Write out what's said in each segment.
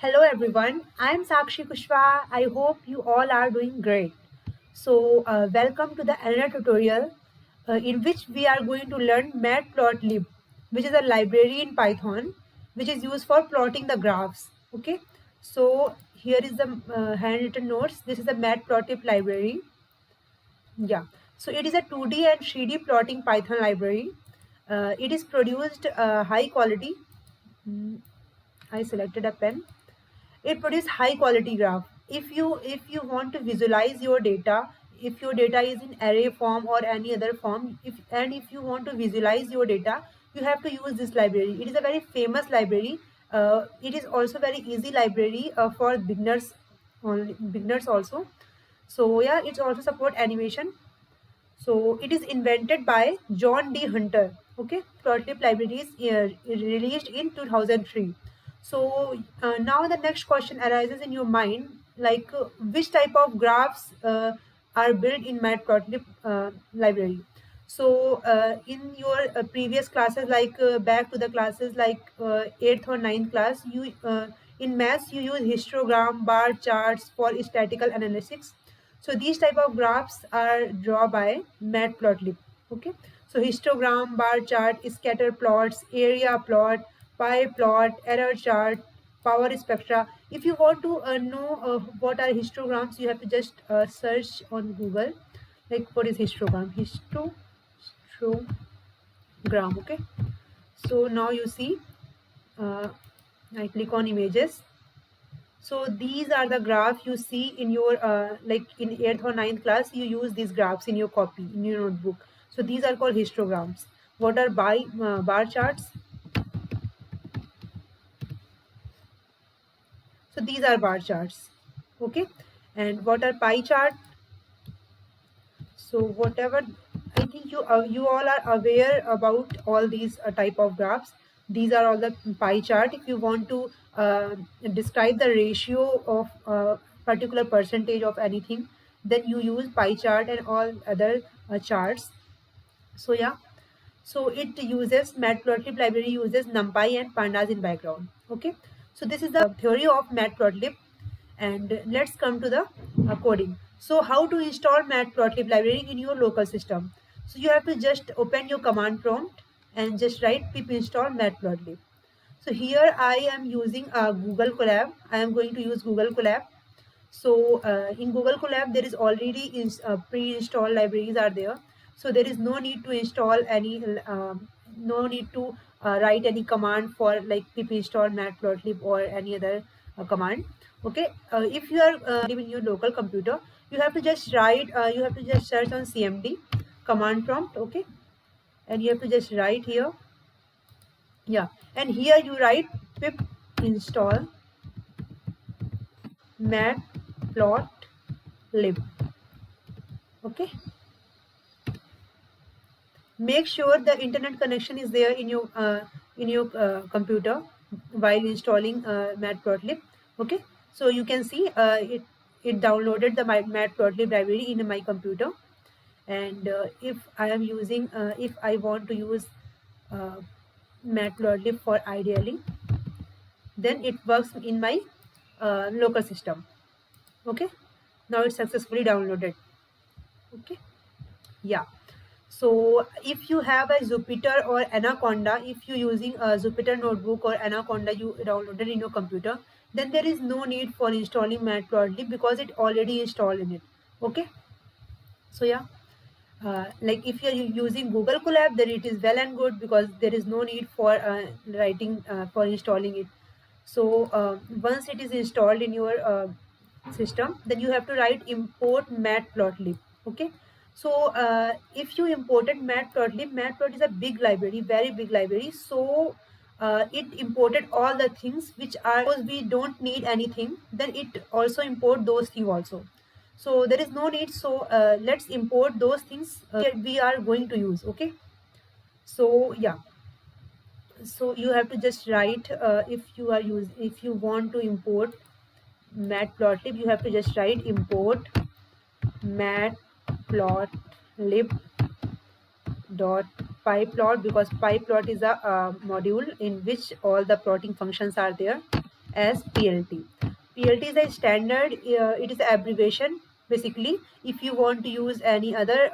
Hello everyone, I am Sakshi Kushwaha. I hope you all are doing great. Welcome to the another tutorial in which we are going to learn Matplotlib, which is a library in Python which is used for plotting the graphs. Okay, so here is the handwritten notes. This is the Matplotlib library. Yeah, so it is a 2D and 3D plotting Python library. It is produced high quality. I selected a pen. It produces high quality graph. If you want to visualize your data, if your data is in array form or any other form, if you want to visualize your data, you have to use this library. It is a very famous library. It is also very easy library for beginners also. So yeah, it also support animation. So it is invented by John D. Hunter. Okay, Matplotlib library is released in 2003. So now the next question arises in your mind, like which type of graphs are built in Matplotlib library. So in your previous classes, like back to the classes like 8th or 9th class, you in maths you use histogram, bar charts for statistical analysis. So these type of graphs are drawn by Matplotlib. Okay. So histogram, bar chart, scatter plots, area plot, pie plot, error chart, power spectra. If you want to know what are histograms, you have to just search on Google, like what is histogram. Histogram. Okay. So now you see, I click on images. So these are the graphs you see in your like in 8th or 9th class, you use these graphs in your copy, in your notebook. So these are called histograms. What are bar charts? So these are bar charts. Okay. And what are pie chart? So whatever, I think you all are aware about all these type of graphs. These are all the pie chart. If you want to describe the ratio of particular percentage of anything, then you use pie chart and all other charts. So yeah, so it uses Matplotlib library uses NumPy and pandas in background. Okay, so this is the theory of Matplotlib, and let's come to the coding. So how to install Matplotlib library in your local system? So you have to just open your command prompt and just write pip install Matplotlib. So here I am using Google Colab. I am going to use Google Colab. So in Google Colab, there is already pre-installed libraries are there. So there is no need to install any, no need to write any command for like pip install Matplotlib or any other command. Okay, if you are in your local computer, you have to just write, you have to just search on CMD command prompt. Okay, and you have to just write here. Yeah, and here you write pip install matplotlib. Okay, make sure the internet connection is there in your computer while installing Matplotlib. Okay, so you can see it downloaded the Matplotlib library in my computer, and if I am using if I want to use Matplotlib for ideally, then it works in my local system. Okay, now it's successfully downloaded. Okay, yeah. So if you have a Jupyter or Anaconda, if you're using a Jupyter notebook or Anaconda you downloaded in your computer, then there is no need for installing Matplotlib because it already installed in it. Okay, so yeah, like if you're using Google Colab, then it is well and good because there is no need for writing for installing it. So once it is installed in your system, then you have to write import Matplotlib. Okay, so if you imported Matplotlib, Matplot is a big library, very big library. So it imported all the things which are, because we don't need anything, then it also import those things also. So there is no need. So let's import those things we are going to use. Okay, so yeah, so you have to just write if you want to import Matplotlib, you have to just write import matplotlib dot pyplot, because pyplot is a module in which all the plotting functions are there, as PLT. PLT is a standard, it is an abbreviation basically. If you want to use any other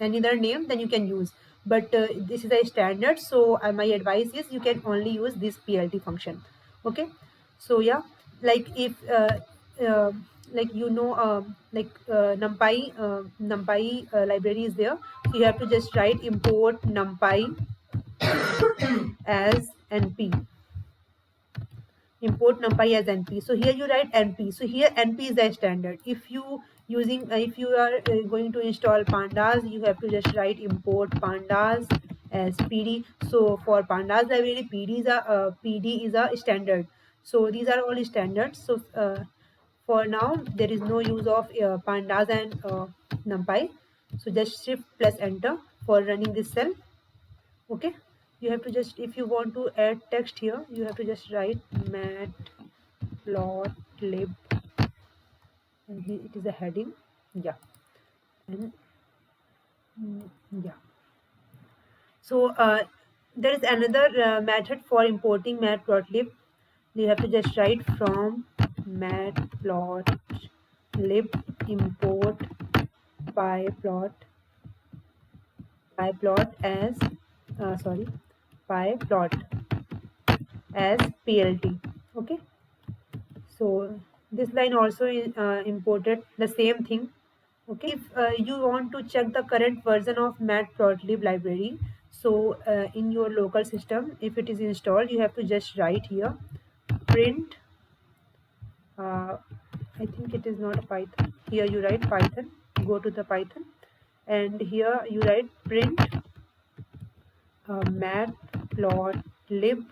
name, then you can use, but this is a standard, so my advice is you can only use this PLT function. Okay, so yeah, like if uh, like NumPy library is there, so you have to just write import NumPy as np, import NumPy as np. So here you write np, so here np is the standard. If you are going to install pandas, you have to just write import pandas as pd. So for pandas library, pd is a standard, so these are all standards. So for now there is no use of pandas and NumPy, so just shift plus enter for running this cell. Okay, you have to just, if you want to add text here, you have to just write matplotlib, and it is a heading. Yeah, and yeah. So there is another method for importing matplotlib. You have to just write from matplotlib import pyplot as pyplot as PLT. Okay, so this line also is imported the same thing. Okay, if you want to check the current version of Matplotlib library, so in your local system, if it is installed, you have to just write here print. I think it is not a Python. Here you write Python. Go to the Python, and here you write print matplotlib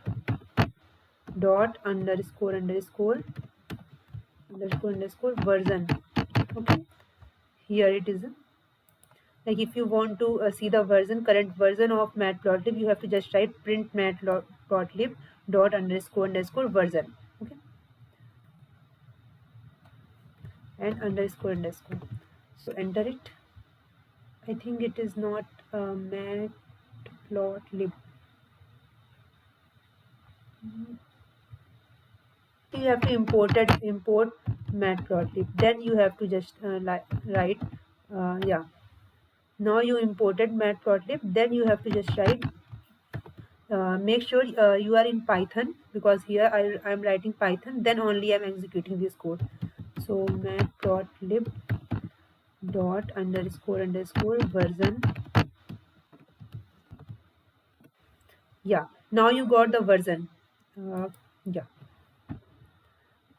dot underscore version. Okay, here it is. Like if you want to see the current version of Matplotlib, you have to just write print matplotlib dot underscore version. Okay, and underscore. So enter it. I think it is not Matplotlib. You have to import Matplotlib. Then you have to just write yeah. Now you imported Matplotlib. Then you have to just write. Make sure you are in Python, because here I am writing Python. Then only I am executing this code. So matplotlib dot underscore version. Yeah. Now you got the version. Yeah.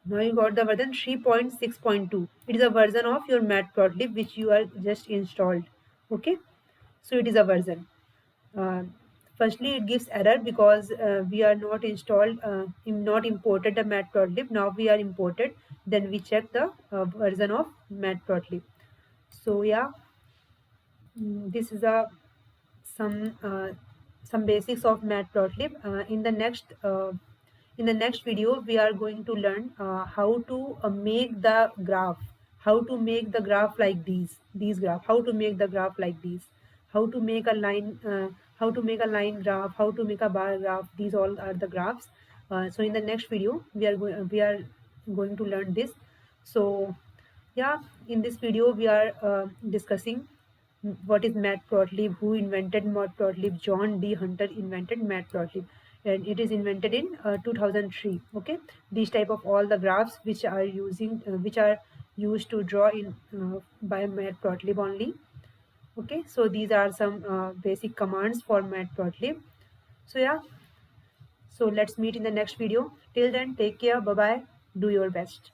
Now you got the version 3.6.2. It is a version of your Matplotlib which you are just installed. Okay, so it is a version. Firstly, it gives error because we are not installed, not imported the Matplotlib. Now we are imported. Then we check the version of Matplotlib. So yeah, this is some basics of Matplotlib. In the next video, we are going to learn how to make the graph, how to make the graph like these graph, how to make the graph like these, how to make a line, graph, how to make a bar graph. These all are the graphs. So in the next video, we are going to learn this. So yeah, in this video, we are discussing what is Matplotlib, who invented Matplotlib. John D. Hunter invented Matplotlib, and it is invented in 2003. Okay, these type of all the graphs which are used to draw in by Matplotlib only. Okay, so these are some basic commands for Matplotlib. So yeah, so let's meet in the next video. Till then, take care. Bye bye. Do your best.